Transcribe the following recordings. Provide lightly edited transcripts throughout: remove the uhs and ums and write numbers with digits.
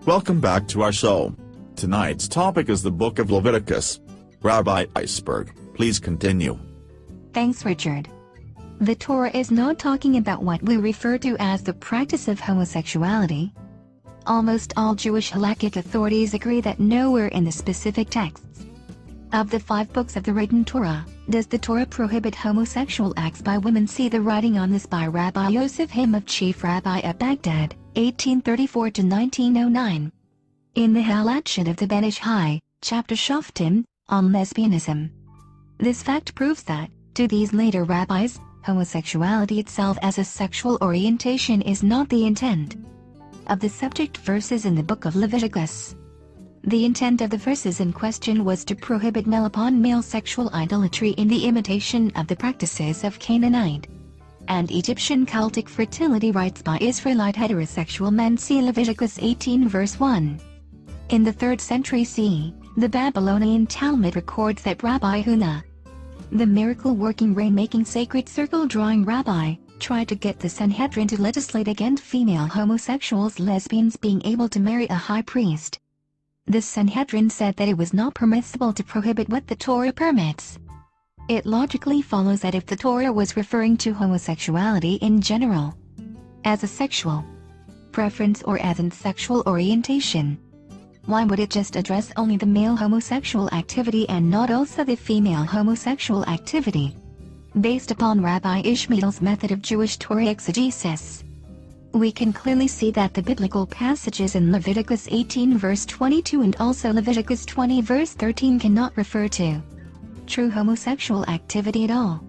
Welcome back to our show. Tonight's topic is the book of Leviticus. Rabbi Iceberg, please continue. Thanks, Richard. The Torah is not talking about what we refer to as the practice of homosexuality. Almost all Jewish halakhic authorities agree that nowhere in the specific texts of the 5 books of the written Torah does the Torah prohibit homosexual acts by women. See the writing on this by Rabbi Yosef Haim of Chief Rabbi at Baghdad, 1834 to 1909. In the Halachot of the Ben Ish Hai, chapter Shoftim, on lesbianism. This fact proves that, to these later rabbis, homosexuality itself as a sexual orientation is not the intent of the subject verses in the book of Leviticus. The intent of the verses in question was to prohibit male-upon-male sexual idolatry in the imitation of the practices of Canaanite and Egyptian cultic fertility rites by Israelite heterosexual men. See Leviticus 18 verse 1. In the 3rd century CE, the Babylonian Talmud records that Rabbi Huna, the miracle-working rain-making sacred circle-drawing rabbi, tried to get the Sanhedrin to legislate against female homosexuals lesbians being able to marry a high priest. The Sanhedrin said that it was not permissible to prohibit what the Torah permits. It logically follows that if the Torah was referring to homosexuality in general, as a sexual preference or as in sexual orientation, why would it just address only the male homosexual activity and not also the female homosexual activity? Based upon Rabbi Ishmael's method of Jewish Torah exegesis, we can clearly see that the biblical passages in Leviticus 18 verse 22 and also Leviticus 20 verse 13 cannot refer to true homosexual activity at all,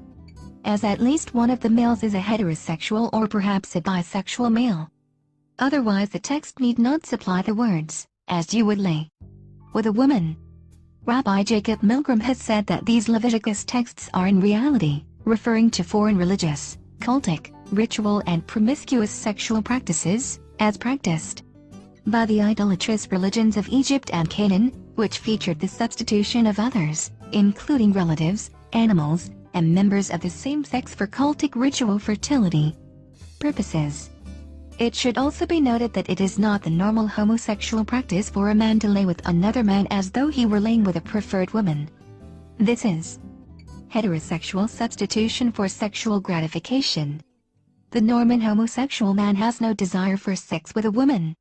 as at least one of the males is a heterosexual or perhaps a bisexual male. Otherwise the text need not supply the words, as you would lay with a woman. Rabbi Jacob Milgram has said that these Leviticus texts are in reality referring to foreign religious, cultic, ritual and promiscuous sexual practices, as practiced by the idolatrous religions of Egypt and Canaan, which featured the substitution of others, including relatives, animals, and members of the same sex for cultic ritual fertility purposes. It should also be noted that it is not the normal homosexual practice for a man to lay with another man as though he were laying with a preferred woman. This is heterosexual substitution for sexual gratification. The Norman homosexual man has no desire for sex with a woman.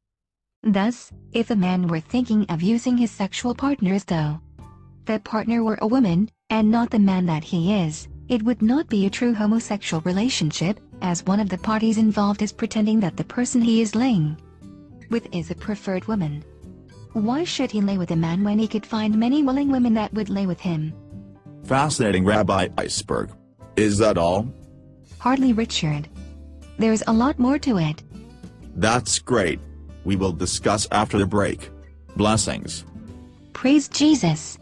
Thus, if a man were thinking of using his sexual partner as though that partner were a woman, and not the man that he is, it would not be a true homosexual relationship, as one of the parties involved is pretending that the person he is laying with is a preferred woman. Why should he lay with a man when he could find many willing women that would lay with him? Fascinating, Rabbi Iceberg. Is that all? Hardly, Richard. There's a lot more to it. That's great. We will discuss after the break. Blessings. Praise Jesus.